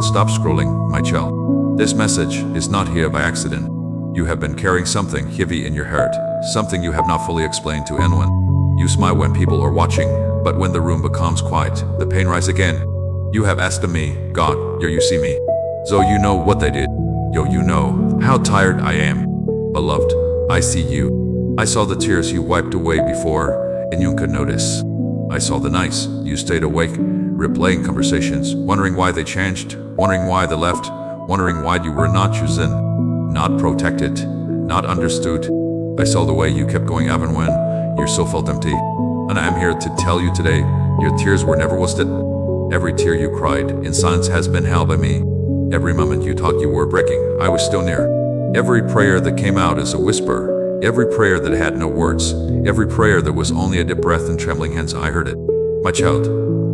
Stop scrolling, my child. This message is not here by accident. You have been carrying something heavy in your heart, something you have not fully explained to anyone. You smile when people are watching, but when the room becomes quiet, the pain rises again. You have asked of me, God, you see me. So you know what they did. You know how tired I am. Beloved, I see you. I saw the tears you wiped away before, and you could notice. I saw the nights you stayed awake, replaying conversations, wondering why they changed, wondering why they left, wondering why you were not chosen, not protected, not understood. I saw the way you kept going even when your soul felt empty. And I am here to tell you today, your tears were never wasted. Every tear you cried in silence has been held by me. Every moment you thought you were breaking, I was still near. Every prayer that came out is a whisper. Every prayer that had no words. Every prayer that was only a deep breath and trembling hands, I heard it. My child,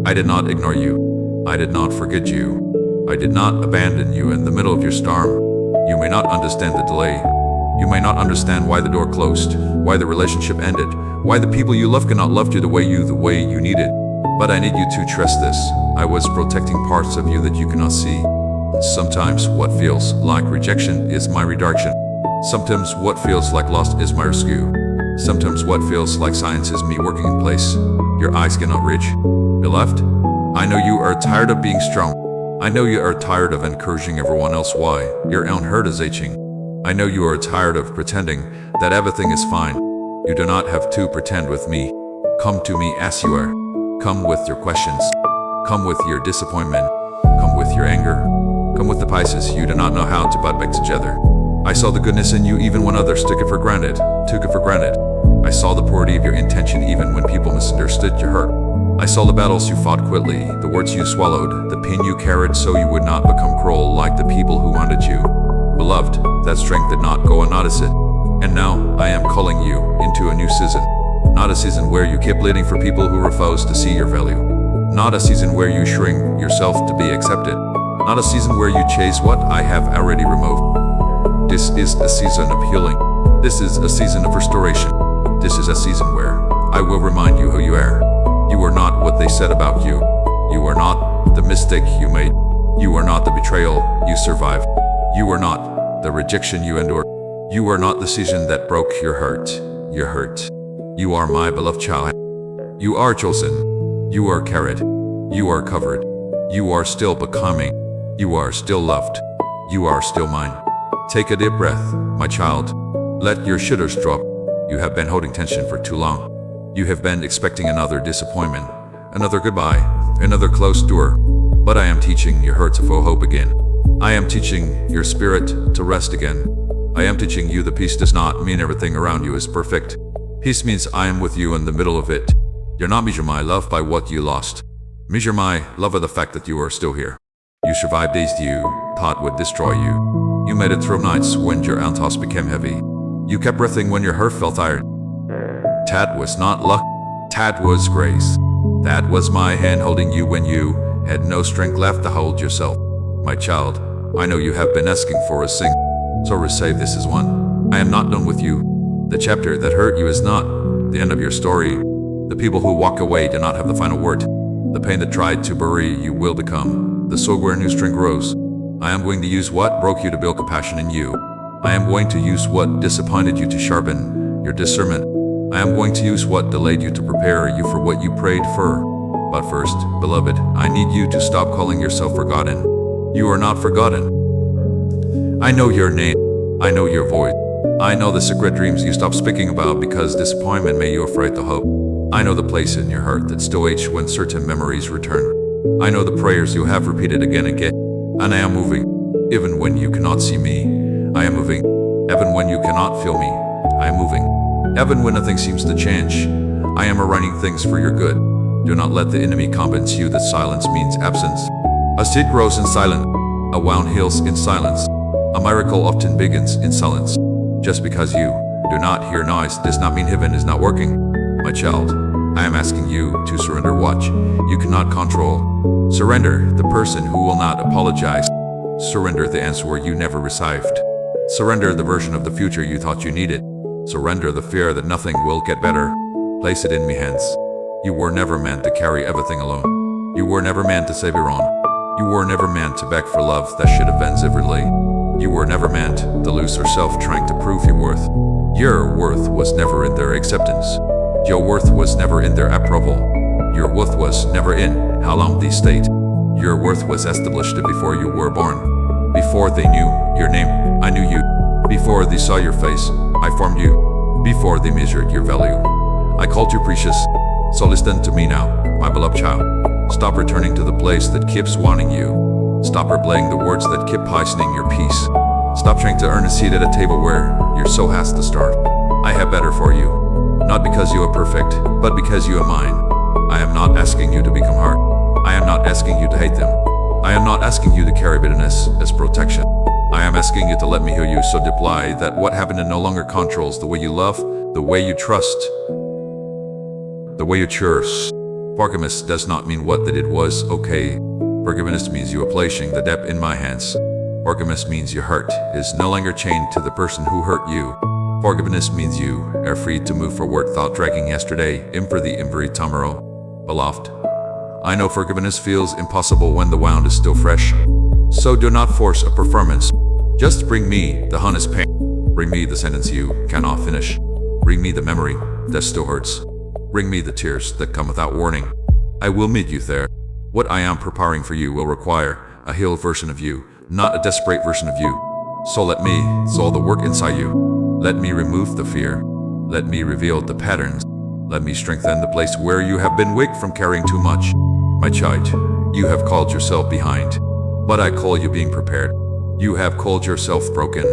I did not ignore you. I did not forget you. I did not abandon you in the middle of your storm. You may not understand the delay. You may not understand why the door closed, why the relationship ended, why the people you love cannot love you the way you needed. But I need you to trust this. I was protecting parts of you that you cannot see. Sometimes what feels like rejection is my redirection. Sometimes what feels like lost is my rescue. Sometimes what feels like silence is me working in place your eyes cannot reach. Beloved, I know you are tired of being strong. I know you are tired of encouraging everyone else why your own hurt is aching. I know you are tired of pretending that everything is fine. You do not have to pretend with me. Come to me as you are. Come with your questions. Come with your disappointment. Come with your anger. Come with the pieces you do not know how to put back together. I saw the goodness in you even when others took it for granted. I saw the purity of your intention even when people misunderstood your hurt. I saw the battles you fought quickly, the words you swallowed, the pain you carried so you would not become cruel like the people who wanted you. Beloved, that strength did not go unnoticed. And now I am calling you into a new season. Not a season where you keep bleeding for people who refuse to see your value. Not a season where you shrink yourself to be accepted. Not a season where you chase what I have already removed. This is a season of healing. This is a season of restoration. This is a season where I will remind you who you are. You are not what they said about you. You are not the mistake you made. You are not the betrayal you survived. You are not the rejection you endured. You are not the season that broke your heart. Your hurt. You are my beloved child. You are chosen. You are carried. You are covered. You are still becoming. You are still loved. You are still mine. Take a deep breath, my child. Let your shoulders drop. You have been holding tension for too long. You have been expecting another disappointment, another goodbye, another closed door. But I am teaching your heart to feel hope again. I am teaching your spirit to rest again. I am teaching you that peace does not mean everything around you is perfect. Peace means I am with you in the middle of it. You're not measure my love by what you lost. Measure my love by the fact that you are still here. You survived days you thought would destroy you. You made it through nights when your own thoughts became heavy. You kept breathing when your heart felt tired. That was not luck. That was grace. That was my hand holding you when you had no strength left to hold yourself. My child, I know you have been asking for a sing. So receive this as one. I am not done with you. The chapter that hurt you is not the end of your story. The people who walk away do not have the final word. The pain that tried to bury you will become the soil where a new strength grows. I am going to use what broke you to build compassion in you. I am going to use what disappointed you to sharpen your discernment. I am going to use what delayed you to prepare you for what you prayed for. But first, beloved, I need you to stop calling yourself forgotten. You are not forgotten. I know your name. I know your voice. I know the secret dreams you stopped speaking about because disappointment made you afraid to hope. I know the place in your heart that still aches when certain memories return. I know the prayers you have repeated again and again. And I am moving. Even when you cannot see me, I am moving. Even when you cannot feel me, I am moving. Even when nothing seems to change, I am arranging things for your good. Do not let the enemy convince you that silence means absence. A seed grows in silence. A wound heals in silence. A miracle often begins in silence. Just because you do not hear noise does not mean heaven is not working. My child, I am asking you to surrender what you cannot control. Surrender the person who will not apologize. Surrender the answer you never received. Surrender the version of the future you thought you needed. Surrender the fear that nothing will get better. Place it in my hands. You were never meant to carry everything alone. You were never meant to save your own. You were never meant to beg for love that should have ends every. You were never meant to lose yourself trying to prove your worth. Your worth was never in their acceptance. Your worth was never in their approval. Your worth was never in how long they stayed. Your worth was established before you were born. Before they knew your name, I knew you. Before they saw your face, I formed you. Before they measured your value, I called you precious. So listen to me now, my beloved child. Stop returning to the place that keeps wanting you. Stop replaying the words that keep poisoning your peace. Stop trying to earn a seat at a table where your soul has to start. I have better for you. Not because you are perfect, but because you are mine. I am not asking you to become hard. I am not asking you to hate them. I am not asking you to carry bitterness as protection. I am asking you to let me heal you so deeply that what happened no longer controls the way you love, the way you trust, the way you cherish. Forgiveness does not mean what that it was okay. Forgiveness means you are placing the debt in my hands. Forgiveness means your heart is no longer chained to the person who hurt you. Forgiveness means you are free to move forward without dragging yesterday into the every tomorrow. Beloved, I know forgiveness feels impossible when the wound is still fresh. So do not force a performance. Just bring me the honest pain. Bring me the sentence you cannot finish. Bring me the memory that still hurts. Bring me the tears that come without warning. I will meet you there. What I am preparing for you will require a healed version of you, not a desperate version of you. So let me solve the work inside you. Let me remove the fear. Let me reveal the patterns. Let me strengthen the place where you have been weak from carrying too much. My child, you have called yourself behind, but I call you being prepared. You have called yourself broken,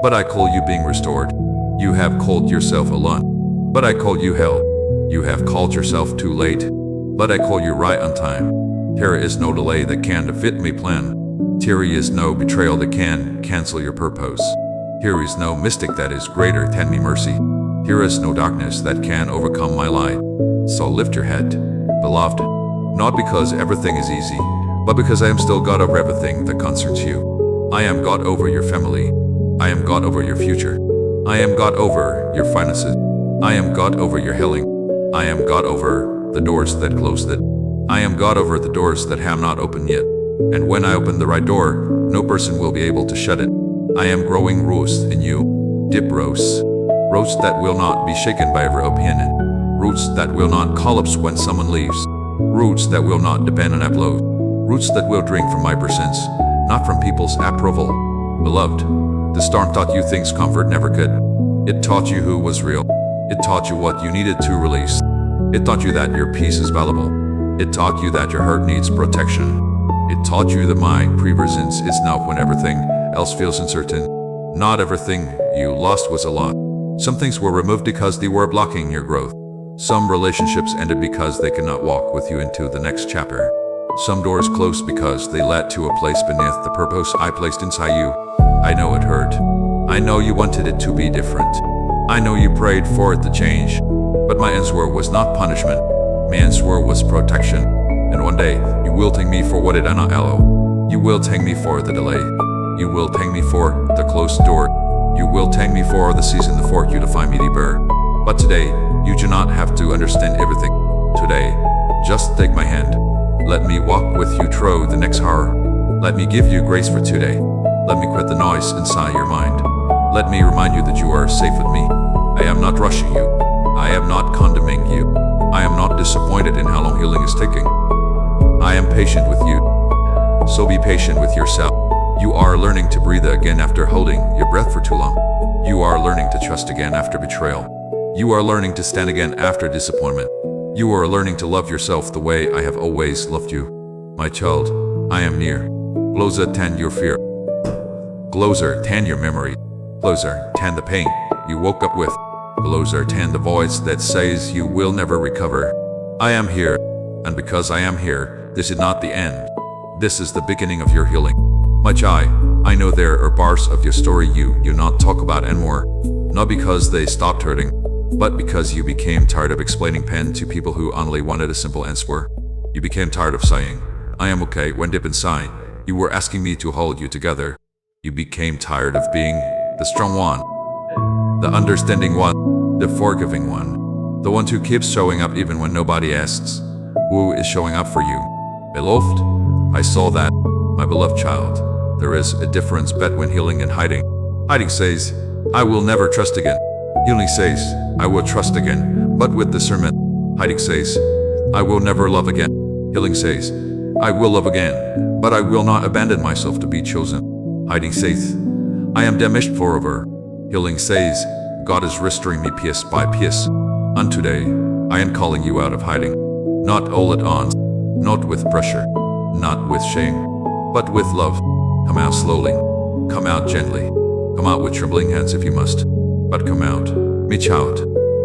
but I call you being restored. You have called yourself alone, but I call you held. You have called yourself too late, but I call you right on time. There is no delay that can defeat me plan. There is no betrayal that can cancel your purpose. Here is no mystic that is greater than me mercy. Here is no darkness that can overcome my light. So lift your head, beloved, not because everything is easy, but because I am still God over everything that concerns you. I am God over your family. I am God over your future. I am God over your finances. I am God over your healing. I am God over the doors that closed it. I am God over the doors that have not opened yet. And when I open the right door, no person will be able to shut it. I am growing roots in you, deep roots. Roots that will not be shaken by every opinion. Roots that will not collapse when someone leaves. Roots that will not depend on upload. Roots that will drink from my presence, not from people's approval. Beloved, the storm taught you things comfort never could. It taught you who was real. It taught you what you needed to release. It taught you that your peace is valuable. It taught you that your heart needs protection. It taught you that my presence is now when everything else feels uncertain. Not everything you lost was a lot. Some things were removed because they were blocking your growth. Some relationships ended because they could not walk with you into the next chapter. Some doors closed because they led to a place beneath the purpose I placed inside you. I know it hurt. I know you wanted it to be different. I know you prayed for it to change. But my answer was not punishment. My answer was protection. And one day, you will thank me for what it did not allow. You will thank me for the delay. You will thank me for the closed door. You will thank me for the season that forced you to find me deeper. But today, you do not have to understand everything. Today, just take my hand. Let me walk with you through the next hour. Let me give you grace for today. Let me quit the noise inside your mind. Let me remind you that you are safe with me. I am not rushing you. I am not condemning you. I am not disappointed in how long healing is taking. I am patient with you. So be patient with yourself. You are learning to breathe again after holding your breath for too long. You are learning to trust again after betrayal. You are learning to stand again after disappointment. You are learning to love yourself the way I have always loved you. My child, I am near. Closer than your fear. Closer than your memory. Closer than the pain you woke up with. Closer than the voice that says you will never recover. I am here, and because I am here, this is not the end. This is the beginning of your healing. My child, I know there are parts of your story you do not talk about anymore. Not because they stopped hurting, but because you became tired of explaining pain to people who only wanted a simple answer. You became tired of saying, I am okay, when deep inside, you were asking me to hold you together. You became tired of being the strong one, the understanding one, the forgiving one, the one who keeps showing up even when nobody asks. Who is showing up for you? Beloved, I saw that, my beloved child. There is a difference between healing and hiding. Hiding says, I will never trust again. Healing says, I will trust again, but with discernment. Hiding says, I will never love again. Healing says, I will love again, but I will not abandon myself to be chosen. Hiding says, I am damaged forever. Healing says, God is restoring me piece by piece. And today, I am calling you out of hiding. Not all at once, not with pressure, not with shame, but with love. Come out slowly, come out gently, come out with trembling hands if you must, but come out, me child.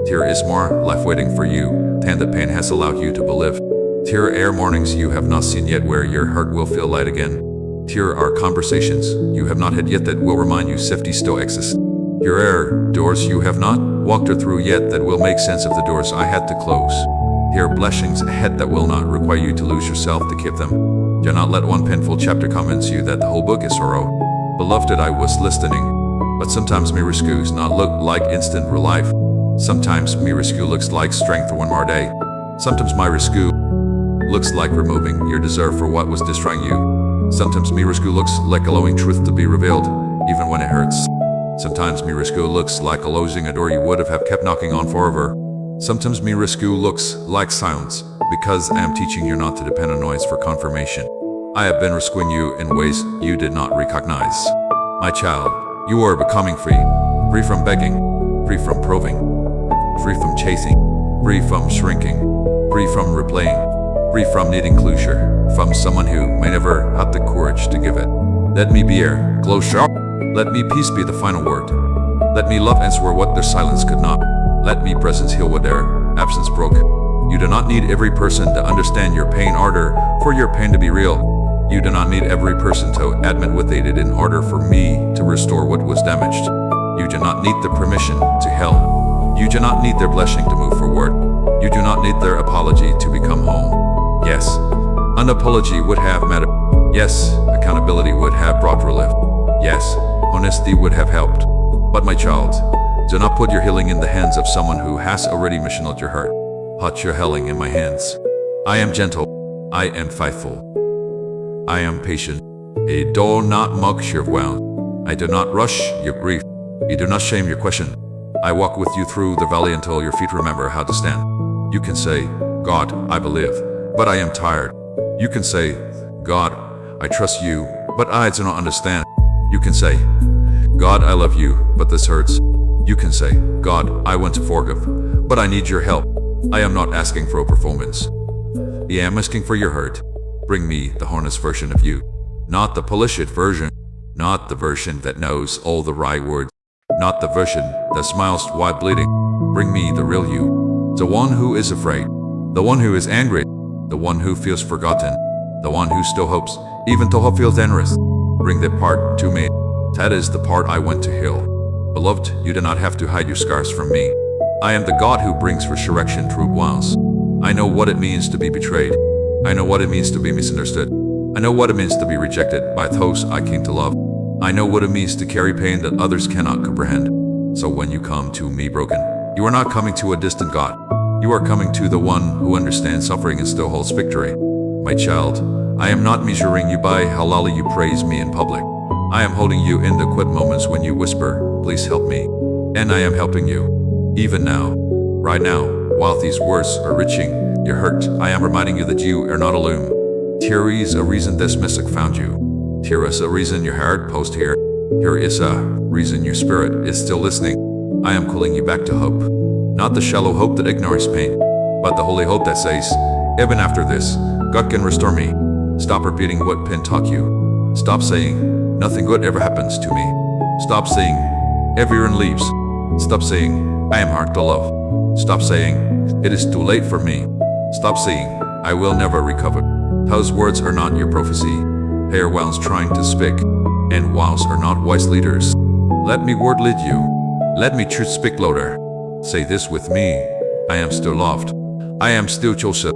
Here is more life waiting for you than the pain has allowed you to believe. Here are mornings you have not seen yet where your heart will feel light again. Here are conversations you have not had yet that will remind you safety still exists. Here are doors you have not walked through yet that will make sense of the doors I had to close. Here are blessings ahead that will not require you to lose yourself to keep them. Do not let one painful chapter convince you that the whole book is sorrow. Beloved, I was listening, but sometimes miracles not look like instant relief. Sometimes miracle looks like strength one more day. Sometimes miracle looks like removing your desire for what was destroying you. Sometimes miracle looks like allowing truth to be revealed, even when it hurts. Sometimes miracle looks like closing a door you would have kept knocking on forever. Sometimes miracle looks like silence, because I am teaching you not to depend on noise for confirmation. I have been rescuing you in ways you did not recognize. My child, you are becoming free. Free from begging, free from proving, free from chasing, free from shrinking, free from replaying, free from needing closure from someone who may never have the courage to give it. Let me be here, close sharp. Let me peace be the final word. Let me love answer what their silence could not. Let me presence heal what their absence broke. You do not need every person to understand your pain in order for your pain to be real. You do not need every person to admit what they did in order for me to restore what was damaged. You do not need the permission to heal. You do not need their blessing to move forward. You do not need their apology to become whole. Yes, an apology would have mattered. Yes, accountability would have brought relief. Yes, honesty would have helped. But my child, do not put your healing in the hands of someone who has already missioned your heart. Put your healing in my hands. I am gentle. I am faithful. I am patient. I do not mock your wound. I do not rush your grief. I do not shame your question. I walk with you through the valley until your feet remember how to stand. You can say, God, I believe, but I am tired. You can say, God, I trust you, but I do not understand. You can say, God, I love you, but this hurts. You can say, God, I want to forgive, but I need your help. I am not asking for a performance. I am asking for your heart. Bring me the honest version of you, not the polished version, not the version that knows all the right words, not the version that smiles while bleeding. Bring me the real you, the one who is afraid, the one who is angry, the one who feels forgotten, the one who still hopes, even though he feels generous. Bring that part to me. That is the part I want to heal. Beloved, you do not have to hide your scars from me. I am the God who brings resurrection through wounds. I know what it means to be betrayed. I know what it means to be misunderstood. I know what it means to be rejected by those I came to love. I know what it means to carry pain that others cannot comprehend. So when you come to me broken, you are not coming to a distant God. You are coming to the one who understands suffering and still holds victory. My child, I am not measuring you by how loudly you praise me in public. I am holding you in the quiet moments when you whisper, please help me. And I am helping you. Even now, right now, while these words are reaching your heart, I am reminding you that you are not alone. There is a reason this message found you. There is a reason your heart posted here. There is a reason your spirit is still listening. I am calling you back to hope. Not the shallow hope that ignores pain, but the holy hope that says, even after this, God can restore me. Stop repeating what Penn taught you. Stop saying, nothing good ever happens to me. Stop saying, everyone leaves. Stop saying, I am hard to love. Stop saying, it is too late for me. Stop saying, I will never recover. Those words are not your prophecy. They are wounds trying to speak, and wounds are not wise leaders. Let me word lead you. Let me truth speak louder. Say this with me. I am still loved. I am still chosen.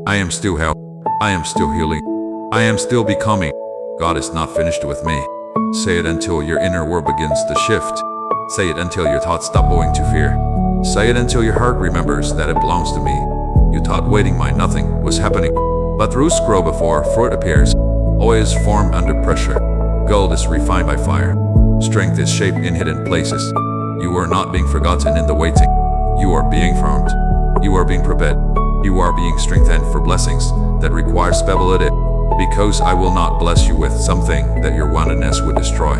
I am still held. I am still healing. I am still becoming. God is not finished with me. Say it until your inner world begins to shift. Say it until your thoughts stop going to fear. Say it until your heart remembers that it belongs to me. You thought waiting meant nothing was happening, but roots grow before fruit appears. Oil is formed under pressure. Gold is refined by fire. Strength is shaped in hidden places. You are not being forgotten in the waiting. You are being formed. You are being prepared. You are being strengthened for blessings that require stability. Because I will not bless you with something that your wantonness would destroy.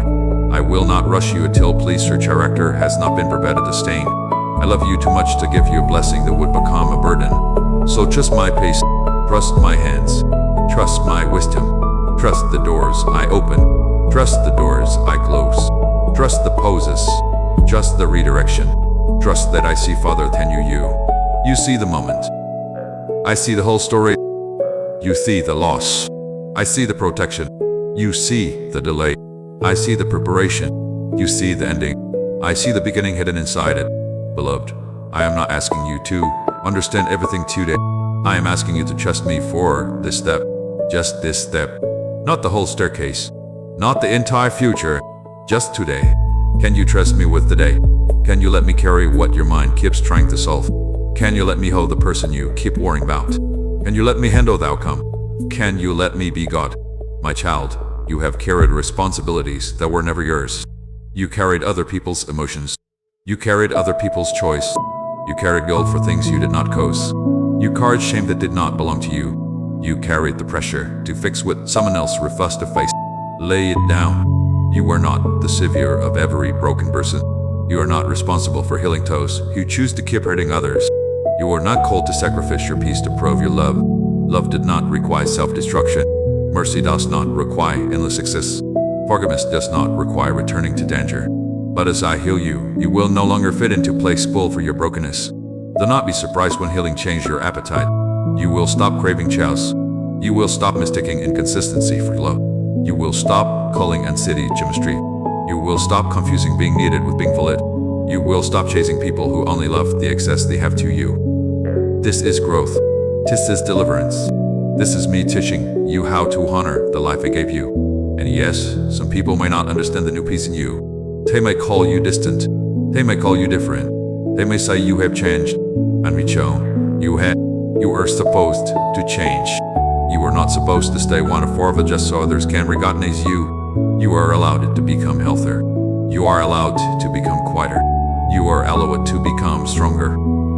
I will not rush you until please your character has not been prepared to stain. I love you too much to give you a blessing that would become a burden. So trust my pace, trust my hands, trust my wisdom, trust the doors I open, trust the doors I close, trust the poses, trust the redirection, trust that I see farther than you. You see the moment. I see the whole story. You see the loss. I see the protection. You see the delay. I see the preparation. You see the ending. I see the beginning hidden inside it. Beloved, I am not asking you to understand everything today. I am asking you to trust me for this step. Just this step. Not the whole staircase. Not the entire future. Just today. Can you trust me with the day? Can you let me carry what your mind keeps trying to solve? Can you let me hold the person you keep worrying about? Can you let me handle the outcome? Can you let me be God? My child, you have carried responsibilities that were never yours. You carried other people's emotions. You carried other people's choice. You carried guilt for things you did not cause. You carried shame that did not belong to you. You carried the pressure to fix what someone else refused to face. Lay it down. You are not the savior of every broken person. You are not responsible for healing those who choose to keep hurting others. You are not called to sacrifice your peace to prove your love. Love did not require self-destruction. Mercy does not require endless success. Forgiveness does not require returning to danger. But as I heal you, you will no longer fit into place full for your brokenness. Do not be surprised when healing changes your appetite. You will stop craving chows. You will stop mistaking inconsistency for love. You will stop calling anxiety chemistry. You will stop confusing being needed with being valid. You will stop chasing people who only love the excess they have to you. This is growth. This is deliverance. This is me teaching you how to honor the life I gave you. And yes, some people may not understand the new piece in you. They may call you distant. They may call you different. They may say you have changed. And Micho, you are supposed to change. You are not supposed to stay one of four of just so others can recognize you. You are allowed to become healthier. You are allowed to become quieter. You are allowed to become stronger.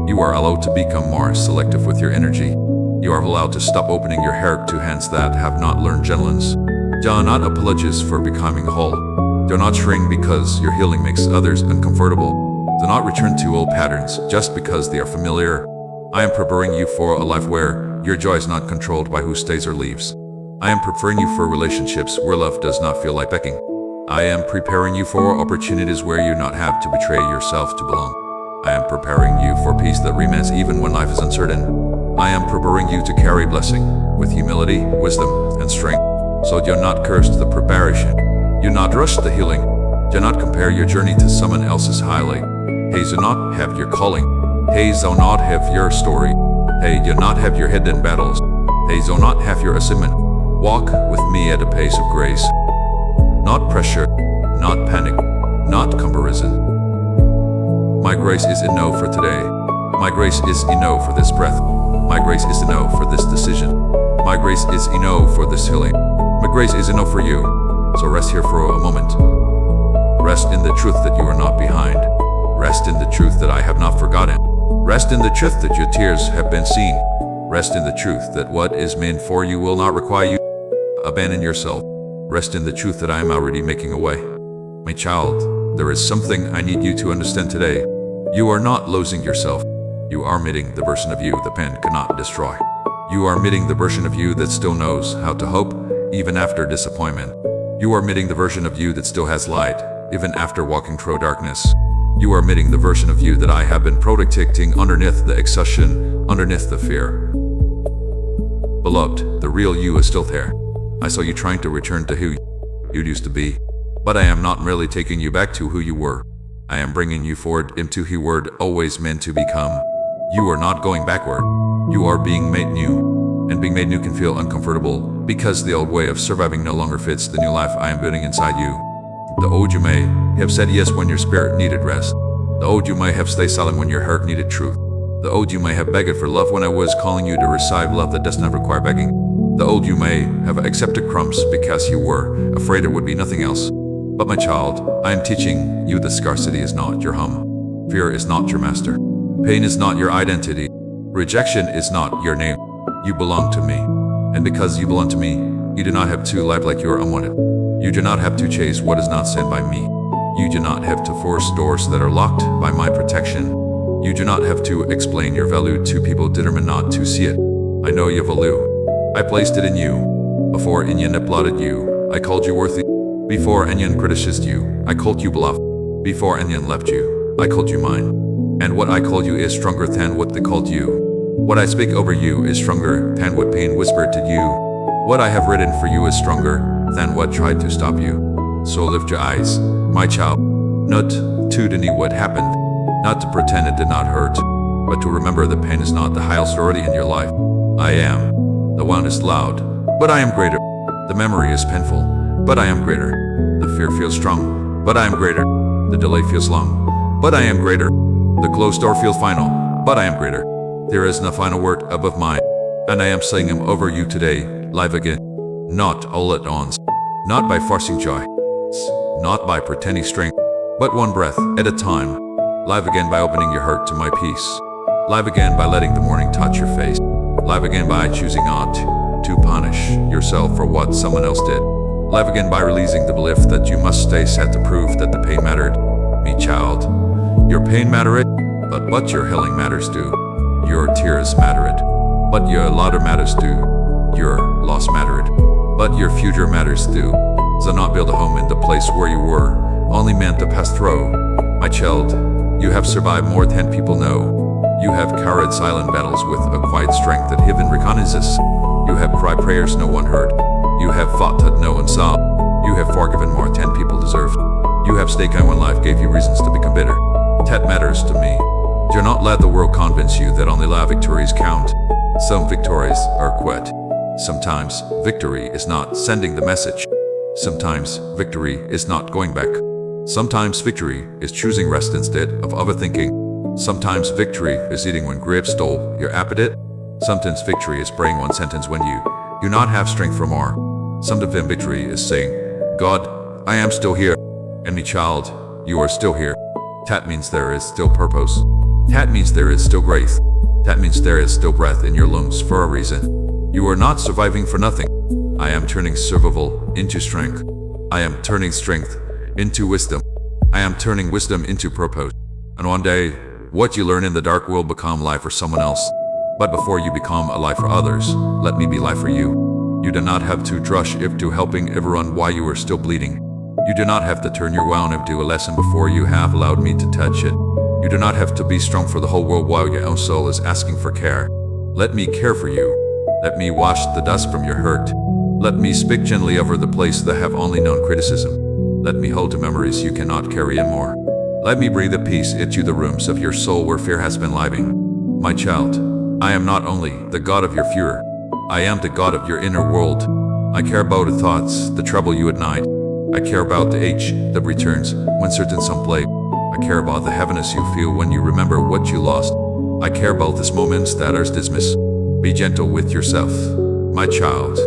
You are allowed to become more selective with your energy. You are allowed to stop opening your heart to hands that have not learned gentleness. Do not apologize for becoming whole. Do not shrink because your healing makes others uncomfortable. Do not return to old patterns just because they are familiar. I am preparing you for a life where your joy is not controlled by who stays or leaves. I am preparing you for relationships where love does not feel like begging. I am preparing you for opportunities where you do not have to betray yourself to belong. I am preparing you for peace that remains even when life is uncertain. I am preparing you to carry blessing with humility, wisdom, and strength. So do not curse the preparation. Do not rush the healing. Do not compare your journey to someone else's highlight. Hey, do not have your calling. Hey, do not have your story. Hey, do not have your hidden battles. Hey, do not have your assignment. Walk with me at a pace of grace. Not pressure, not panic, not comparison. My grace is enough for today. My grace is enough for this breath. My grace is enough for this decision. My grace is enough for this healing. My grace is enough for you. So rest here for a moment. Rest in the truth that you are not behind. Rest in the truth that I have not forgotten. Rest in the truth that your tears have been seen. Rest in the truth that what is meant for you will not require you to abandon yourself. Rest in the truth that I am already making a way. My child, there is something I need you to understand today. You are not losing yourself. You are meeting the version of you the pen cannot destroy. You are meeting the version of you that still knows how to hope, even after disappointment. You are meeting the version of you that still has light, even after walking through darkness. You are meeting the version of you that I have been protecting underneath the exhaustion, underneath the fear. Beloved, the real you is still there. I saw you trying to return to who you used to be. But I am not merely taking you back to who you were. I am bringing you forward into who you were always meant to become. You are not going backward. You are being made new. And being made new can feel uncomfortable because the old way of surviving no longer fits the new life I am building inside you. The old you may have said yes when your spirit needed rest. The old you may have stayed silent when your heart needed truth. The old you may have begged for love when I was calling you to receive love that does not require begging. The old you may have accepted crumbs because you were afraid it would be nothing else. But my child, I am teaching you that scarcity is not your home. Fear is not your master. Pain is not your identity. Rejection is not your name. You belong to me. And because you belong to me, you do not have to live like you are unwanted. You do not have to chase what is not sent by me. You do not have to force doors that are locked by my protection. You do not have to explain your value to people determined not to see it. I know your value. I placed it in you. Before Inyan applauded you, I called you worthy. Before Inyan criticized you, I called you beloved. Before Inyan left you, I called you mine. And what I called you is stronger than what they called you. What I speak over you is stronger than what pain whispered to you. What I have written for you is stronger than what tried to stop you. So lift your eyes, my child, not to deny what happened, not to pretend it did not hurt, but to remember that pain is not the highest authority in your life. I am. The one is loud, but I am greater. The memory is painful, but I am greater. The fear feels strong, but I am greater. The delay feels long, but I am greater. The closed door feels final, but I am greater. There is no final word above mine, and I am saying them over you today, live again. Not all at once, not by forcing joy, not by pretending strength, but one breath at a time. Live again by opening your heart to my peace. Live again by letting the morning touch your face. Live again by choosing not to punish yourself for what someone else did. Live again by releasing the belief that you must stay sad to prove that the pain mattered. Me child, your pain mattered, but what your healing matters do. Your tears mattered, but your laughter matters do. Your loss mattered, but your future matters do. So not build a home in the place where you were, only meant to pass through. My child, you have survived more than people know. You have carried silent battles with a quiet strength that heaven recognizes. You have cried prayers no one heard. You have fought that no one saw. You have forgiven more than people deserved. You have stayed kind when life gave you reasons to become bitter. That matters to me. Do not let the world convince you that only loud victories count. Some victories are quit. Sometimes victory is not sending the message. Sometimes victory is not going back. Sometimes victory is choosing rest instead of overthinking. Sometimes victory is eating when grief stole your appetite. Sometimes victory is praying one sentence when you do not have strength for more. Sometimes victory is saying, God, I am still here. And me child, you are still here. That means there is still purpose. That means there is still grace. That means there is still breath in your lungs for a reason. You are not surviving for nothing. I am turning survival into strength. I am turning strength into wisdom. I am turning wisdom into purpose. And one day, what you learn in the dark will become life for someone else. But before you become a life for others, let me be life for you. You do not have to rush into helping everyone while you are still bleeding. You do not have to turn your wound into a lesson before you have allowed me to touch it. You do not have to be strong for the whole world while your own soul is asking for care. Let me care for you. Let me wash the dust from your hurt. Let me speak gently over the places that have only known criticism. Let me hold the memories you cannot carry anymore. Let me breathe a peace into the rooms of your soul where fear has been living. My child, I am not only the God of your fear, I am the God of your inner world. I care about the thoughts that trouble you at night. I care about the age that returns when certain some play. I care about the heaviness you feel when you remember what you lost. I care about these moments that are dismissed. Be gentle with yourself, my child.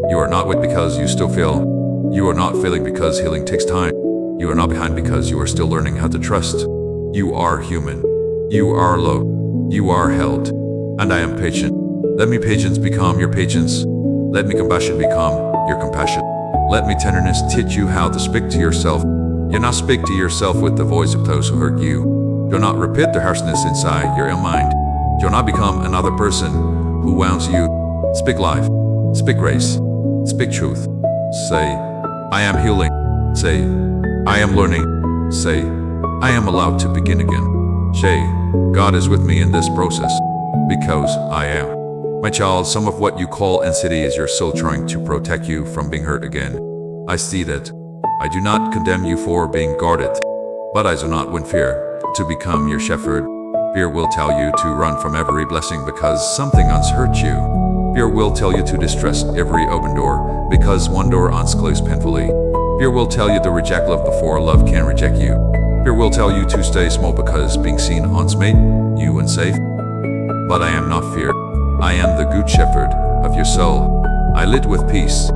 You are not weak because you still fail. You are not failing because healing takes time. You are not behind because you are still learning how to trust. You are human. You are loved. You are held. And I am patient. Let me patience become your patience. Let me compassion become your compassion. Let me tenderness teach you how to speak to yourself. Do not speak to yourself with the voice of those who hurt you. Do not repeat the harshness inside your own mind. Do not become another person who wounds you. Speak life. Speak grace. Speak truth. Say, I am healing. Say, I am learning. Say, I am allowed to begin again. Say, God is with me in this process. Because I am. My child, some of what you call anxiety is your soul trying to protect you from being hurt again. I see that. I do not condemn you for being guarded. But I do not want fear to become your shepherd. Fear will tell you to run from every blessing because something once hurt you. Fear will tell you to distrust every open door because one door once closed painfully. Fear will tell you to reject love before love can reject you. Fear will tell you to stay small because being seen once made you unsafe. But I am not fear. I am the good shepherd of your soul. I lit with peace.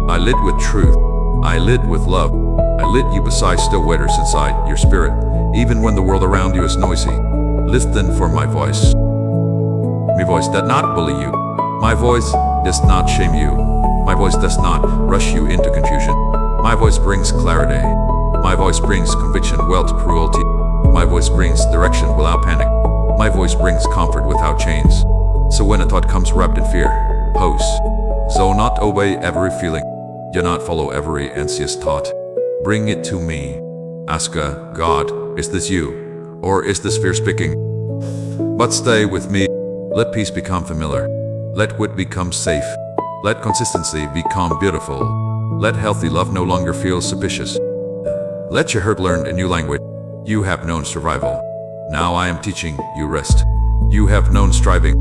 I lit with truth. I lit with love. I lit you beside still waters inside your spirit, even when the world around you is noisy. Listen for my voice. My voice does not bully you. My voice does not shame you. My voice does not rush you into confusion. My voice brings clarity. My voice brings conviction without cruelty. My voice brings direction without panic. My voice brings comfort without chains. So when a thought comes wrapped in fear, pause. So not obey every feeling. Do not follow every anxious thought. Bring it to me. Ask God, is this you? Or is this fear speaking? But stay with me. Let peace become familiar. Let wit become safe. Let consistency become beautiful. Let healthy love no longer feel suspicious. Let your heart learn a new language. You have known survival. Now I am teaching you rest. You have known striving.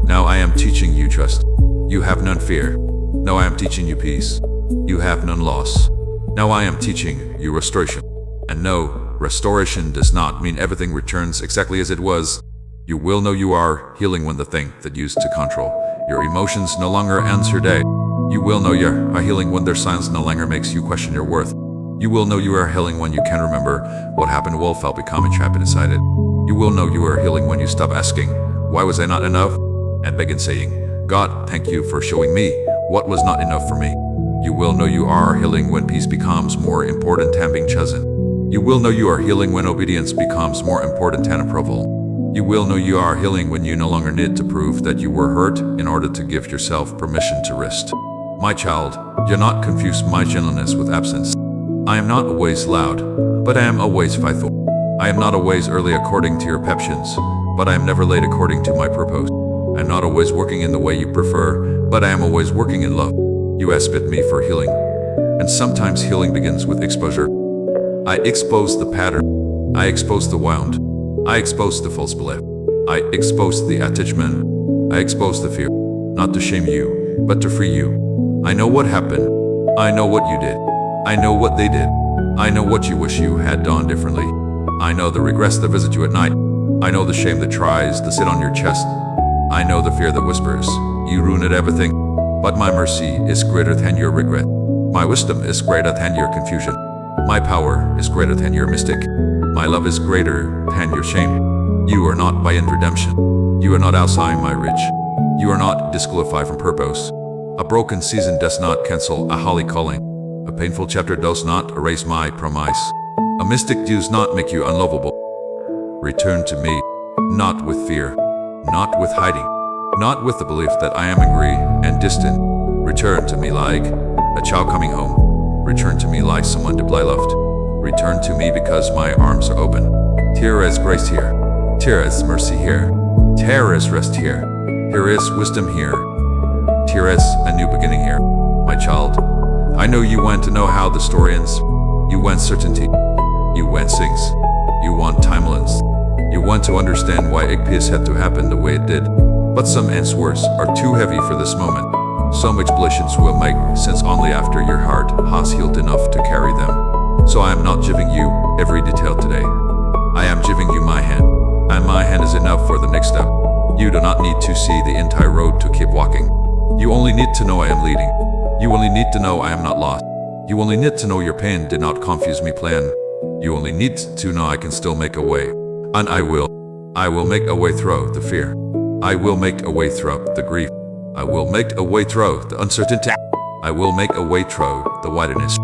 Now I am teaching you trust. You have known fear. Now I am teaching you peace. You have known loss. Now I am teaching you restoration. And no, restoration does not mean everything returns exactly as it was. You will know you are healing when the thing that used to control your emotions no longer ends your day. You will know you are healing when their silence no longer makes you question your worth. You will know you are healing when you can remember what happened while felt becoming trapped inside it. You will know you are healing when you stop asking, why was I not enough? And begin saying, God, thank you for showing me what was not enough for me. You will know you are healing when peace becomes more important than being chosen. You will know you are healing when obedience becomes more important than approval. You will know you are healing when you no longer need to prove that you were hurt in order to give yourself permission to rest. My child, do not confuse my gentleness with absence. I am not always loud, but I am always faithful. I am not always early according to your passions, but I am never late according to my purpose. I am not always working in the way you prefer, but I am always working in love. You ask me for healing, and sometimes healing begins with exposure. I expose the pattern. I expose the wound. I expose the false belief. I expose the attachment. I expose the fear, not to shame you, but to free you. I know what happened. I know what you did. I know what they did. I know what you wish you had done differently. I know the regrets that visit you at night. I know the shame that tries to sit on your chest. I know the fear that whispers, you ruined everything. But my mercy is greater than your regret. My wisdom is greater than your confusion. My power is greater than your mistake. My love is greater than your shame. You are not beyond redemption. You are not outside my reach. You are not disqualified from purpose. A broken season does not cancel a holy calling. A painful chapter does not erase my promise. A mistake does not make you unlovable. Return to me, not with fear, not with hiding, not with the belief that I am angry and distant. Return to me like a child coming home. Return to me like someone deeply loved. Return to me because my arms are open. There is grace here. There is mercy here. There is rest here. There is wisdom here. There is a new beginning here. My child, I know you want to know how the story ends. You want certainty. You want things. You want timelines. You want to understand why Igpius had to happen the way it did. But some answers are too heavy for this moment. Some explanations will make sense only after your heart has healed enough to carry them. So I am not giving you every detail today. I am giving you my hand, and my hand is enough for the next step. You do not need to see the entire road to keep walking. You only need to know I am leading. You only need to know I am not lost. You only need to know your pain did not confuse me plan. You only need to know I can still make a way. And I will. I will make a way through the fear. I will make a way through the grief. I will make a way through the uncertainty. I will make a way through the wilderness.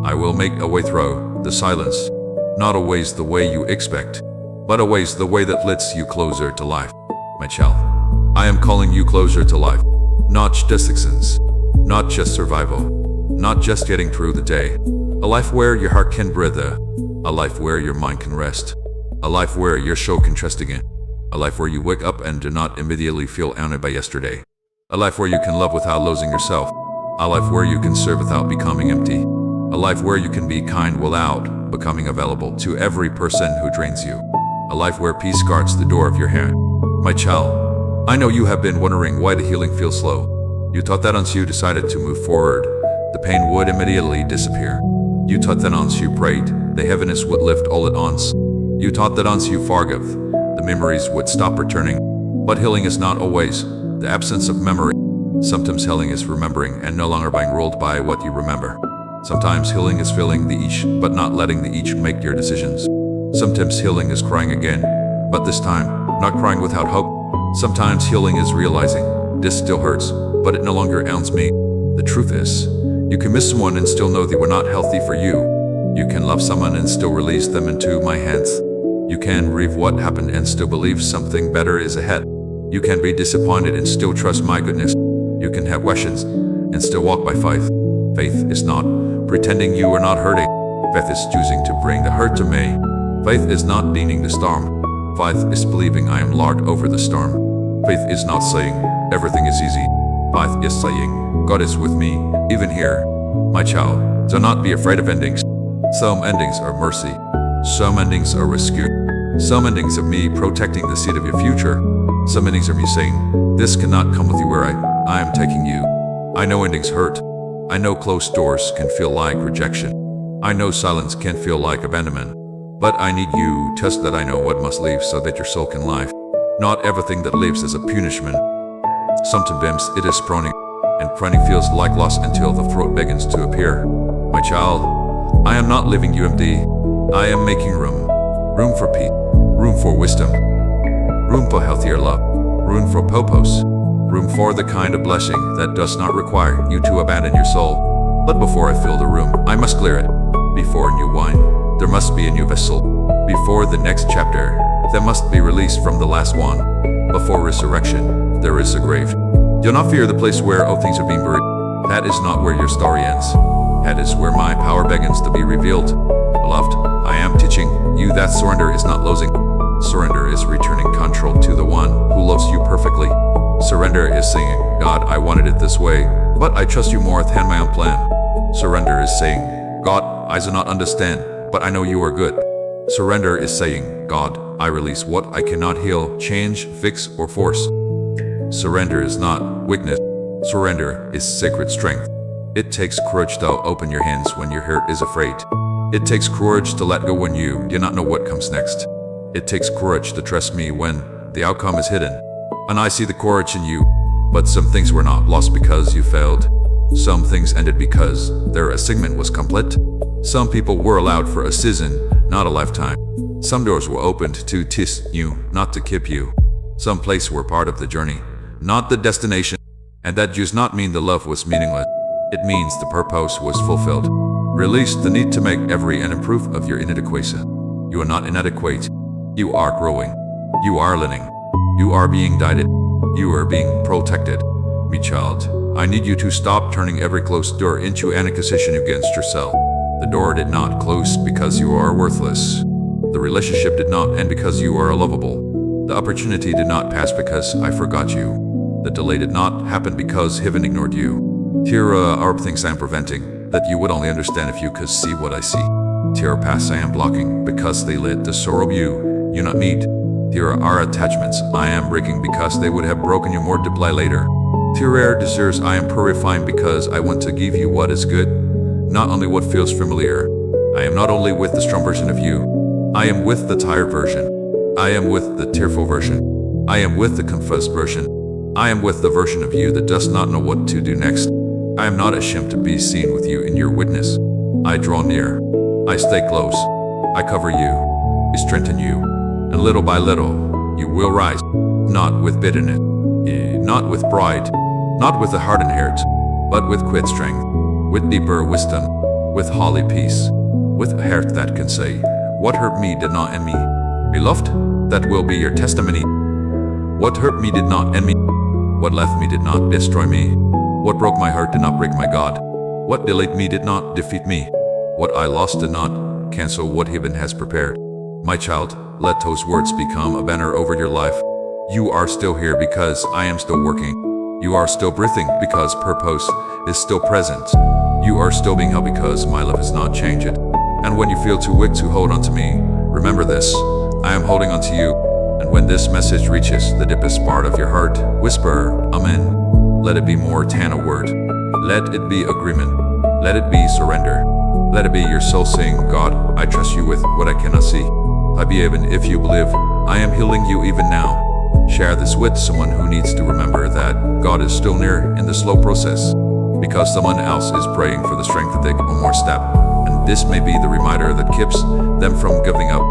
I will make a way through the silence. Not always the way you expect, but always the way that leads you closer to life. My child, I am calling you closer to life. Not just existence, not just survival, not just getting through the day. A life where your heart can breathe, a life where your mind can rest, a life where your soul can trust again, a life where you wake up and do not immediately feel owned by yesterday, a life where you can love without losing yourself, a life where you can serve without becoming empty, a life where you can be kind without becoming available to every person who drains you, a life where peace guards the door of your heart. My child, I know you have been wondering why the healing feels slow. You thought that once you decided to move forward, the pain would immediately disappear. You thought that once you prayed, the heaviness would lift all at once. You thought that once you forgave, the memories would stop returning. But healing is not always the absence of memory. Sometimes healing is remembering and no longer being ruled by what you remember. Sometimes healing is feeling the each, but not letting the each make your decisions. Sometimes healing is crying again, but this time, not crying without hope. Sometimes healing is realizing, this still hurts, but it no longer ails me. The truth is, you can miss someone and still know they were not healthy for you. You can love someone and still release them into my hands. You can grieve what happened and still believe something better is ahead. You can be disappointed and still trust my goodness. You can have questions and still walk by faith. Faith is not pretending you are not hurting. Faith is choosing to bring the hurt to me. Faith is not deeming the storm. Faith is believing I am Lord over the storm. Faith is not saying everything is easy. Faith is saying God is with me, even here. My child, do not be afraid of endings. Some endings are mercy. Some endings are rescue. Some endings of me protecting the seed of your future. Some endings are me saying, this cannot come with you where I am taking you. I know endings hurt. I know closed doors can feel like rejection. I know silence can feel like abandonment. But I need you to trust that I know what must leave so that your soul can live. Not everything that lives is a punishment. Sometimes it is proning, and proning feels like loss until the throat begins to appear. My child, I am not leaving you empty. I am making room. Room for peace. Room for wisdom. Room for healthier love. Room for purpose. Room for the kind of blessing that does not require you to abandon your soul. But before I fill the room, I must clear it. Before new wine, there must be a new vessel. Before the next chapter, there must be release from the last one. Before resurrection, there is a grave. Do not fear the place where all things are being buried. That is not where your story ends. That is where my power begins to be revealed. Beloved, I am teaching you that surrender is not losing. Surrender is returning control to the one who loves you perfectly. Surrender is saying, God, I wanted it this way, but I trust you more than my own plan. Surrender is saying, God, I do not understand, but I know you are good. Surrender is saying, God, I release what I cannot heal, change, fix, or force. Surrender is not weakness. Surrender is sacred strength. It takes courage to open your hands when your heart is afraid. It takes courage to let go when you do not know what comes next. It takes courage to trust me when the outcome is hidden. And I see the courage in you. But some things were not lost because you failed. Some things ended because their assignment was complete. Some people were allowed for a season, not a lifetime. Some doors were opened to test you, not to keep you. Some places were part of the journey, not the destination. And that does not mean the love was meaningless. It means the purpose was fulfilled. Release the need to make every and improve of your inadequacy. You are not inadequate. You are growing. You are learning. You are being guided. You are being protected. Me child, I need you to stop turning every closed door into an accusation against yourself. The door did not close because you are worthless. The relationship did not end because you are unlovable. The opportunity did not pass because I forgot you. The delay did not happen because heaven ignored you. Here are things I am preventing that you would only understand if you could see what I see. Here are paths I am blocking because they led to sorrow you not need. Here are attachments I am breaking because they would have broken you more deeply later. Here are desires I am purifying because I want to give you what is good, not only what feels familiar. I am not only with the strong version of you. I am with the tired version. I am with the tearful version. I am with the confused version. I am with the version of you that does not know what to do next. I am not ashamed to be seen with you in your witness. I draw near. I stay close. I cover you. I strengthen you. And little by little, you will rise. Not with bitterness. Not with pride. Not with a hardened heart. But with quiet strength. With deeper wisdom. With holy peace. With a heart that can say, what hurt me did not end me. Beloved, that will be your testimony. What hurt me did not end me. What left me did not destroy me. What broke my heart did not break my God. What delayed me did not defeat me. What I lost did not cancel what heaven has prepared. My child, let those words become a banner over your life. You are still here because I am still working. You are still breathing because purpose is still present. You are still being held because my love has not changed. And when you feel too weak to hold on to me, remember this, I am holding on to you. And when this message reaches the deepest part of your heart, whisper, Amen. Let it be more than a word. Let it be agreement. Let it be surrender. Let it be your soul saying, God, I trust you with what I cannot see. I be even if you believe, I am healing you even now. Share this with someone who needs to remember that God is still near in the slow process, because someone else is praying for the strength to take one more step, and this may be the reminder that keeps them from giving up.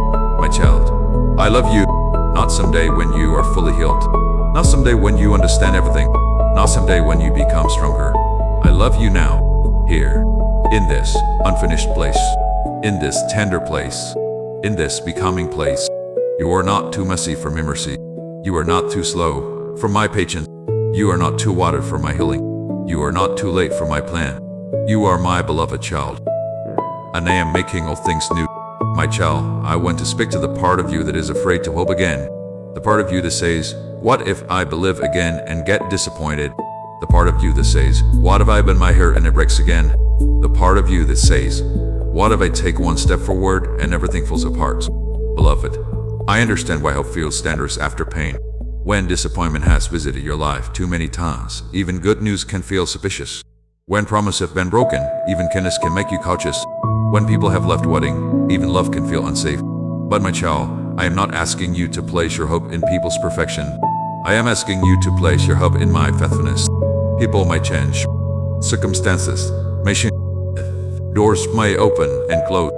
My child, I love you, not someday when you are fully healed, not someday when you understand everything, not someday when you become stronger. I love you now, here, in this unfinished place, in this tender place, in this becoming place. You are not too messy for my mercy. You are not too slow for my patience. You are not too watered for my healing. You are not too late for my plan. You are my beloved child, and I am making all things new. My child, I want to speak to the part of you that is afraid to hope again. The part of you that says, what if I believe again and get disappointed? The part of you that says, what if I bend my hair and it breaks again? The part of you that says, what if I take one step forward and everything falls apart? Beloved, I understand why hope feels standards after pain. When disappointment has visited your life too many times, even good news can feel suspicious. When promises have been broken, even kindness can make you cautious. When people have left wedding, even love can feel unsafe. But my child, I am not asking you to place your hope in people's perfection. I am asking you to place your hope in my faithfulness. People might change. Circumstances may change. Doors may open and close.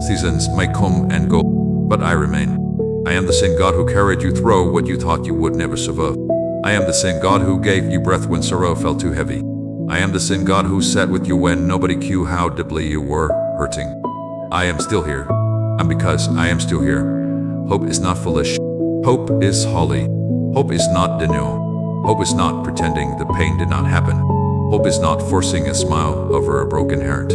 Seasons may come and go. But I remain. I am the same God who carried you through what you thought you would never survive. I am the same God who gave you breath when sorrow felt too heavy. I am the same God who sat with you when nobody knew how deeply you were hurting. I am still here. And because I am still here, hope is not foolish. Hope is holy. Hope is not denial. Hope is not pretending the pain did not happen. Hope is not forcing a smile over a broken heart.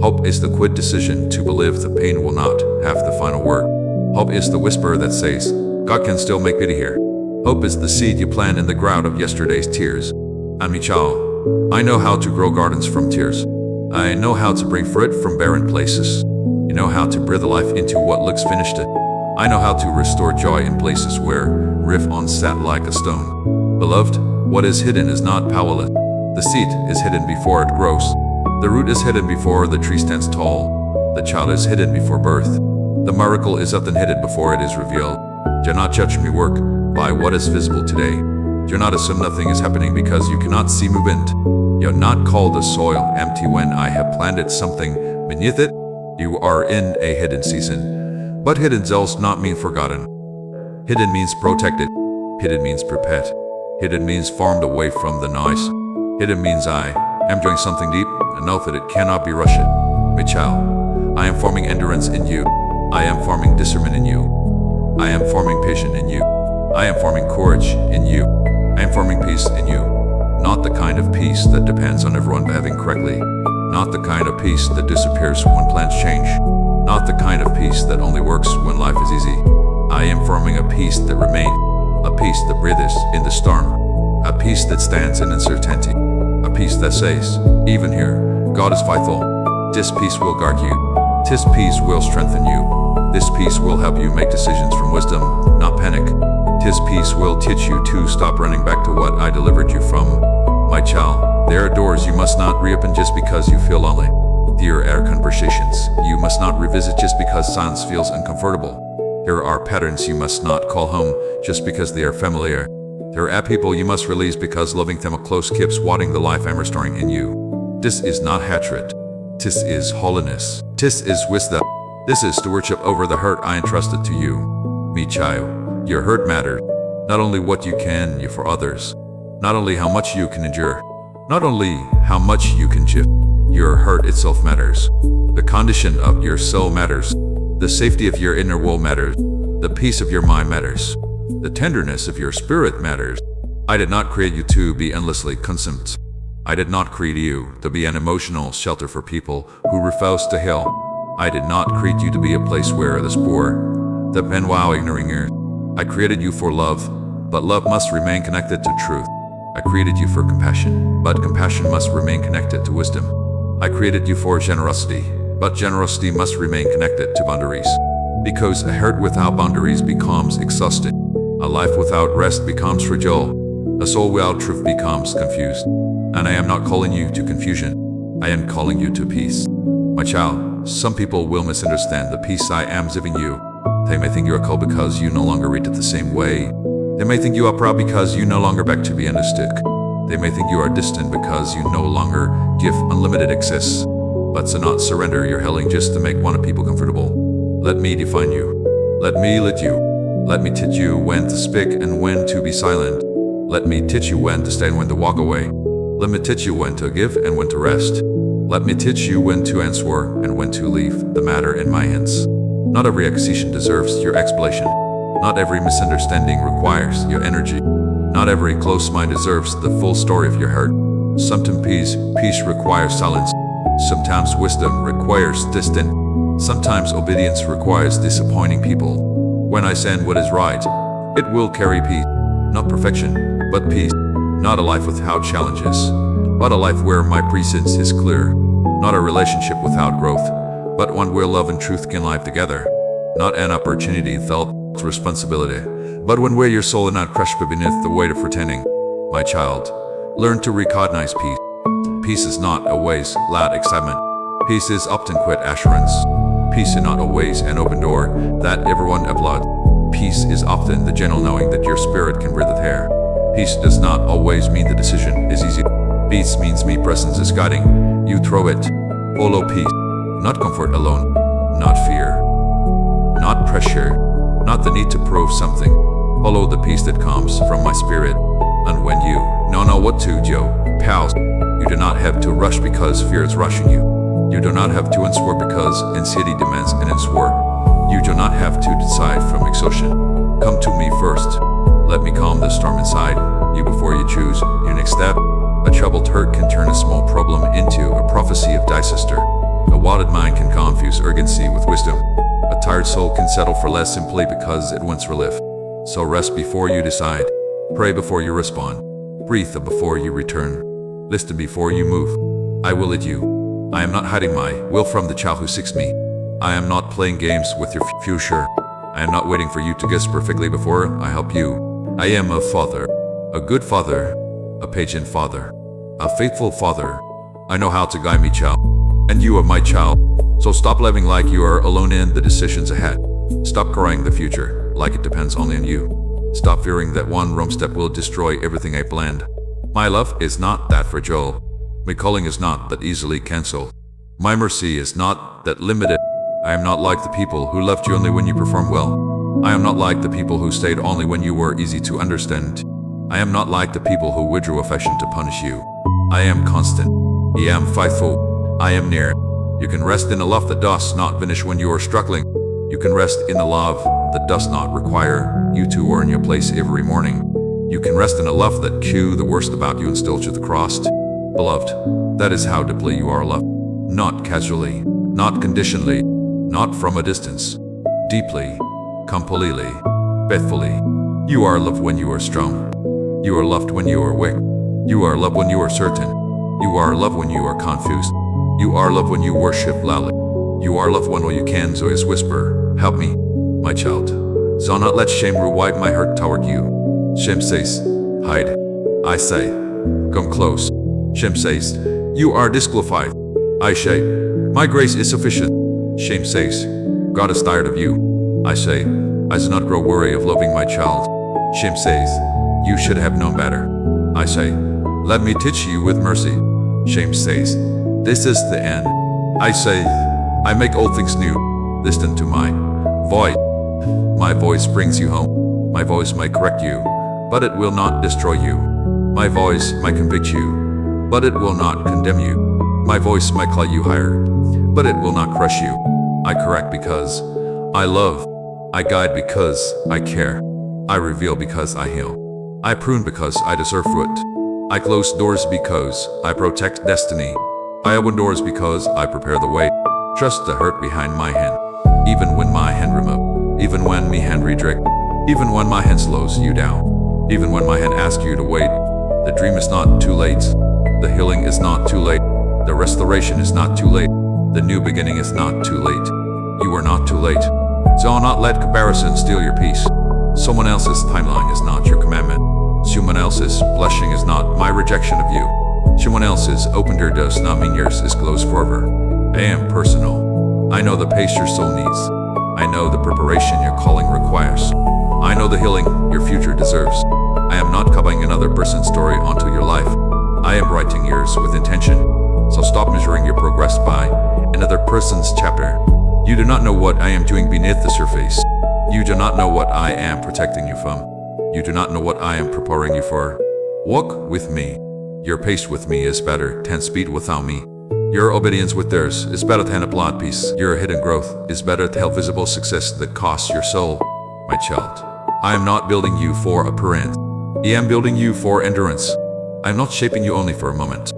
Hope is the quick decision to believe the pain will not have the final word. Hope is the whisper that says, God can still make pity here. Hope is the seed you plant in the ground of yesterday's tears. And me child, I know how to grow gardens from tears. I know how to bring fruit from barren places. You know how to breathe life into what looks finished. I know how to restore joy in places where riff on sat like a stone. Beloved, what is hidden is not powerless. The seed is hidden before it grows. The root is hidden before the tree stands tall. The child is hidden before birth. The miracle is often hidden before it is revealed. Do not judge me work by what is visible today. Do not assume nothing is happening because you cannot see movement. You are not called the soil empty when I have planted something beneath it. You are in a hidden season. But hidden does not mean forgotten. Hidden means protected. Hidden means prepared. Hidden means farmed away from the noise. Hidden means I am doing something deep and know that it cannot be rushed. My child, I am forming endurance in you. I am forming discernment in you. I am forming patience in you. I am forming courage in you. I am forming peace in you. Not the kind of peace that depends on everyone behaving correctly. Not the kind of peace that disappears when plans change. Not the kind of peace that only works when life is easy. I am forming a peace that remains. A peace that breathes in the storm. A peace that stands in uncertainty. A peace that says, even here, God is faithful. This peace will guard you. This peace will strengthen you. This peace will help you make decisions from wisdom, not panic. This peace will teach you to stop running back to what I delivered you from. My child, there are doors you must not reopen just because you feel lonely. There are conversations you must not revisit just because silence feels uncomfortable. There are patterns you must not call home just because they are familiar. There are people you must release because loving them close keeps watering the life I'm restoring in you. This is not hatred. This is holiness. This is wisdom. This is stewardship over the hurt I entrusted to you. Me child, your hurt matters. Not only what you can do for others. Not only how much you can endure. Not only how much you can give. Your hurt itself matters. The condition of your soul matters. The safety of your inner world matters. The peace of your mind matters. The tenderness of your spirit matters. I did not create you to be endlessly consumed. I did not create you to be an emotional shelter for people who refuse to heal. I did not create you to be a place where the poor, the pen while ignoring you. I created you for love, but love must remain connected to truth. I created you for compassion, but compassion must remain connected to wisdom. I created you for generosity, but generosity must remain connected to boundaries. Because a heart without boundaries becomes exhausted. A life without rest becomes fragile. A soul without truth becomes confused. And I am not calling you to confusion. I am calling you to peace. My child, some people will misunderstand the peace I am giving you. They may think you are cold because you no longer read it the same way. They may think you are proud because you no longer beg to be understood. They may think you are distant because you no longer give unlimited access. But do not surrender your healing just to make one of people comfortable. Let me define you. Let me lead you. Let me teach you when to speak and when to be silent. Let me teach you when to stay and when to walk away. Let me teach you when to give and when to rest. Let me teach you when to answer and when to leave the matter in my hands. Not every accusation deserves your explanation. Not every misunderstanding requires your energy. Not every close mind deserves the full story of your heart. Sometimes peace requires silence. Sometimes wisdom requires distance. Sometimes obedience requires disappointing people. When I send what is right, it will carry peace. Not perfection, but peace. Not a life without challenges, but a life where my presence is clear. Not a relationship without growth, but one where love and truth can live together. Not an opportunity felt as responsibility, but one where your soul is not crushed beneath the weight of pretending. My child, learn to recognize peace. Peace is not always loud excitement. Peace is often quiet assurance. Peace is not always an open door that everyone applauds. Peace is often the gentle knowing that your spirit can breathe air. Peace does not always mean the decision is easy. Peace means me presence is guiding you through it. Follow peace, not comfort alone, not fear, not pressure, not the need to prove something. Follow the peace that comes from my spirit. And when you know what to do, pals, you do not have to rush because fear is rushing you. You do not have to answer because anxiety demands an answer. You do not have to decide from exhaustion. Come to me first. Let me calm the storm inside you before you choose your next step. A troubled heart can turn a small problem into a prophecy of disaster. A watered mind can confuse urgency with wisdom. A tired soul can settle for less simply because it wants relief. So rest before you decide. Pray before you respond. Breathe before you return. Listen before you move. I will lead you. I am not hiding my will from the child who seeks me. I am not playing games with your future. I am not waiting for you to guess perfectly before I help you. I am a father, a good father, a patient father, a faithful father. I know how to guide me, child, and you are my child. So stop living like you are alone in the decisions ahead. Stop crying the future like it depends only on you. Stop fearing that one wrong step will destroy everything I planned. My love is not that fragile. My calling is not that easily cancelled. My mercy is not that limited. I am not like the people who left you only when you performed well. I am not like the people who stayed only when you were easy to understand. I am not like the people who withdrew affection to punish you. I am constant. I am faithful. I am near. You can rest in a love that does not finish when you are struggling. You can rest in a love that does not require you to earn your place every morning. You can rest in a love that chews the worst about you and still to the cross. Beloved, that is how deeply you are loved. Not casually, not conditionally, not from a distance. Deeply, completely, faithfully. You are loved when you are strong. You are loved when you are weak. You are loved when you are certain. You are loved when you are confused. You are loved when you worship loudly. You are loved when all you can do is whisper, help me, my child. Do not let shame rewind my heart toward you. Shame says, hide. I say, come close. Shame says, you are disqualified. I say, my grace is sufficient. Shame says, God is tired of you. I say, I do not grow weary of loving my child. Shame says, you should have known better. I say, let me teach you with mercy. Shame says, this is the end. I say, I make all things new. Listen to my voice. My voice brings you home. My voice might correct you, but it will not destroy you. My voice might convict you, but it will not condemn you. My voice might call you higher, but it will not crush you. I correct because I love. I guide because I care. I reveal because I heal. I prune because I deserve fruit. I close doors because I protect destiny. I open doors because I prepare the way. Trust the hurt behind my hand. Even when my hand remove. Even when my hand reject. Even when my hand slows you down. Even when my hand asks you to wait. The dream is not too late. The healing is not too late. The restoration is not too late. The new beginning is not too late. You are not too late. Do not let comparison steal your peace. Someone else's timeline is not your commandment. Someone else's blessing is not my rejection of you. Someone else's open door does not mean yours is closed forever. I am personal. I know the pace your soul needs. I know the preparation your calling requires. I know the healing your future deserves. I am not copying another person's story onto your life. I am writing yours with intention. So stop measuring your progress by another person's chapter. You do not know what I am doing beneath the surface. You do not know what I am protecting you from. You do not know what I am preparing you for. Walk with me. Your pace with me is better than speed without me. Your obedience with theirs is better than a plot piece. Your hidden growth is better than visible success that costs your soul. My child, I am not building you for a parent. I am building you for endurance. I am not shaping you only for a moment.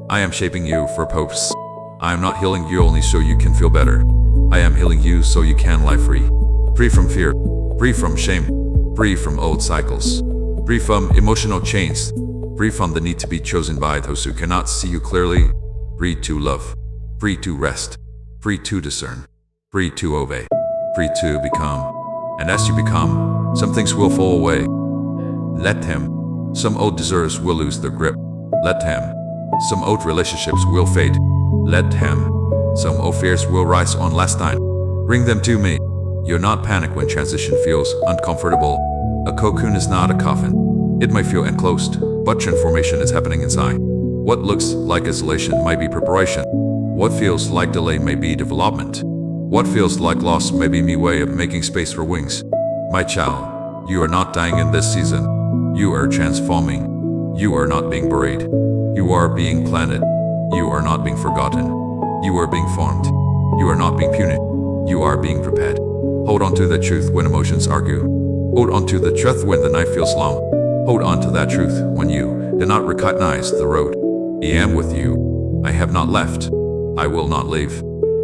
I am shaping you for purpose. I am not healing you only so you can feel better. I am healing you so you can live free. Free from fear, free from shame, free from old cycles, free from emotional chains, free from the need to be chosen by those who cannot see you clearly, free to love, free to rest, free to discern, free to obey, free to become. And as you become, some things will fall away. Let them. Some old desires will lose their grip. Let them. Some old relationships will fade. Let them. Some old fears will rise on last night. Bring them to me. You're not panic when transition feels uncomfortable. A cocoon is not a coffin. It may feel enclosed, but transformation is happening inside. What looks like isolation might be preparation. What feels like delay may be development. What feels like loss may be my way of making space for wings. My child, you are not dying in this season. You are transforming. You are not being buried. You are being planted. You are not being forgotten. You are being formed. You are not being punished. You are being prepared. Hold on to the truth when emotions argue. Hold on to the truth when the night feels long. Hold on to that truth when you do not recognize the road. I am with you. I have not left. I will not leave.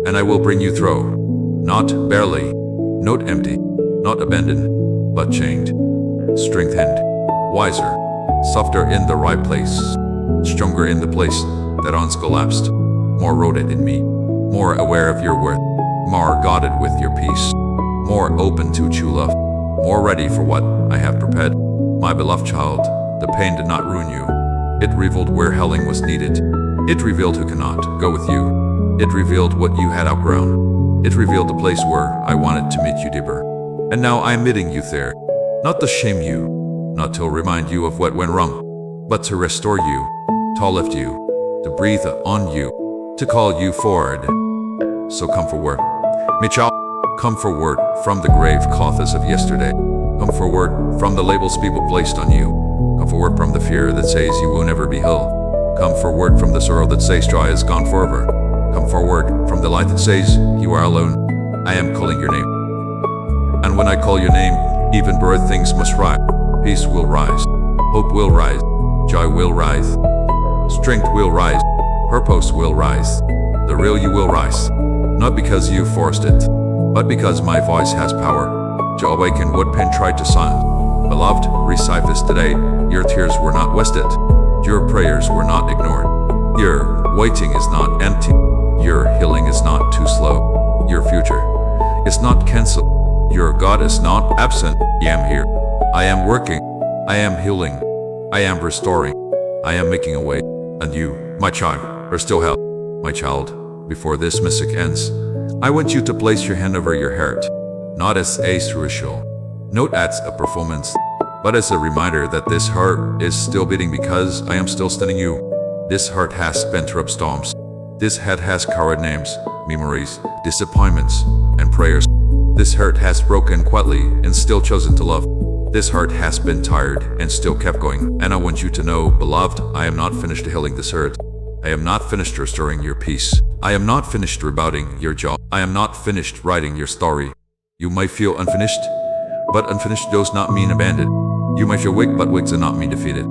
And I will bring you through. Not barely. Not empty. Not abandoned. But chained. Strengthened. Wiser. Softer in the right place. Stronger in the place that once collapsed. More rooted in me. More aware of your worth. More guarded with your peace. More open to true love. More ready for what I have prepared. My beloved child, the pain did not ruin you. It revealed where healing was needed. It revealed who cannot go with you. It revealed what you had outgrown. It revealed the place where I wanted to meet you deeper. And now I am meeting you there. Not to shame you, not to remind you of what went wrong, but to restore you, to lift you, to breathe on you, to call you forward. So come forward. My child, come forward from the grave clothes of yesterday. Come forward from the labels people placed on you. Come forward from the fear that says you will never be healed. Come forward from the sorrow that says joy is gone forever. Come forward from the light that says you are alone. I am calling your name. And when I call your name, even buried things must rise. Peace will rise. Hope will rise. Joy will rise. Strength will rise. Purpose will rise. The real you will rise. Not because you forced it, but because my voice has power to awaken what pen tried to silence. Beloved, recite this today. Your tears were not wasted. Your prayers were not ignored. Your waiting is not empty. Your healing is not too slow. Your future is not cancelled. Your God is not absent. I am here. I am working. I am healing. I am restoring. I am making a way. And you, my child, are still held. My child, before this mystic ends, I want you to place your hand over your heart, not as a ritual, not as a performance, but as a reminder that this heart is still beating because I am still standing you. This heart has been through storms. This head has carried names, memories, disappointments, and prayers. This heart has broken quietly and still chosen to love. This heart has been tired and still kept going. And I want you to know, beloved, I am not finished healing this hurt. I am not finished restoring your peace. I am not finished rebooting your job. I am not finished writing your story. You might feel unfinished, but unfinished does not mean abandoned. You might feel weak, but weak does not mean defeated.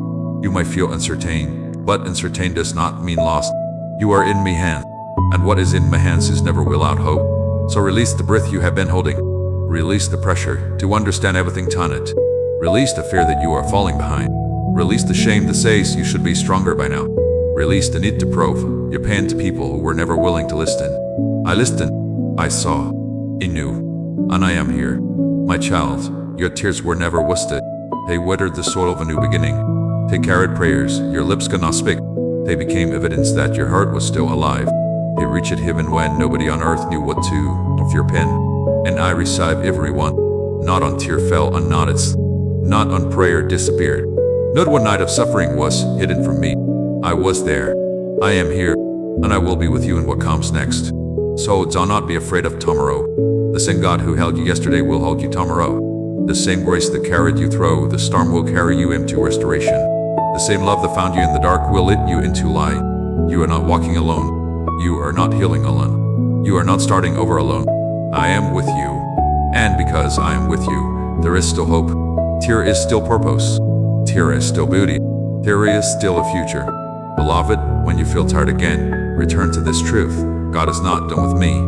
You might feel uncertain, but uncertain does not mean lost. You are in my hands, and what is in my hands is never without hope. So release the breath you have been holding. Release the pressure to understand everything on it. Release the fear that you are falling behind. Release the shame that says you should be stronger by now. Release the need to prove your pain to people who were never willing to listen. I listened, I saw, I knew, and I am here. My child, your tears were never wasted. They watered the soil of a new beginning. They carried prayers your lips could not speak. They became evidence that your heart was still alive. They reached heaven when nobody on earth knew what to of your pen. And I receive everyone, Not on tear fell on noddeds. Not on prayer disappeared. Not one night of suffering was hidden from me. I was there. I am here. And I will be with you in what comes next. So do not be afraid of tomorrow. The same God who held you yesterday will hold you tomorrow. The same grace that carried you through the storm will carry you into restoration. The same love that found you in the dark will lead you into light. You are not walking alone. You are not healing alone. You are not starting over alone. I am with you. And because I am with you, there is still hope. There is still purpose. There is still beauty. There is still a future. Beloved, when you feel tired again, return to this truth. God is not done with me.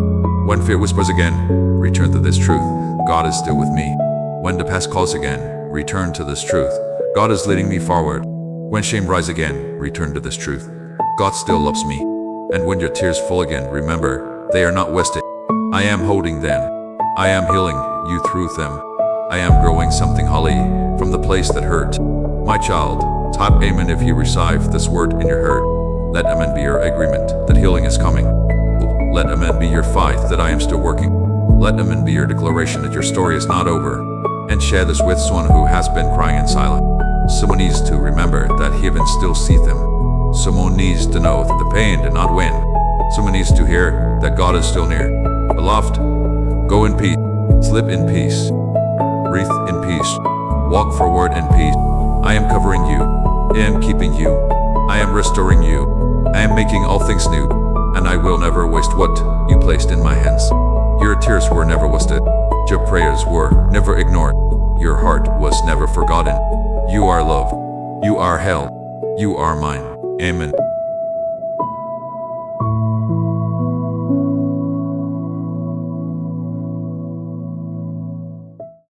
When fear whispers again, return to this truth. God is still with me. When the past calls again, return to this truth. God is leading me forward. When shame rises again, return to this truth. God still loves me. And when your tears fall again, remember, they are not wasted. I am holding them. I am healing you through them. I am growing something holy from the place that hurt. My child, type amen if you receive this word in your heart. Let amen be your agreement that healing is coming. Let amen be your fight that I am still working. Let amen be your declaration that your story is not over. And share this with someone who has been crying in silence. Someone needs to remember that heaven still sees them. Someone needs to know that the pain did not win. Someone needs to hear that God is still near. Beloved, go in peace, sleep in peace, breathe in peace, walk forward in peace. I am covering you. I am keeping you. I am restoring you. I am making all things new. And I will never waste what you placed in my hands. Your tears were never wasted. Your prayers were never ignored. Your heart was never forgotten. You are loved. You are held. You are mine. Amen.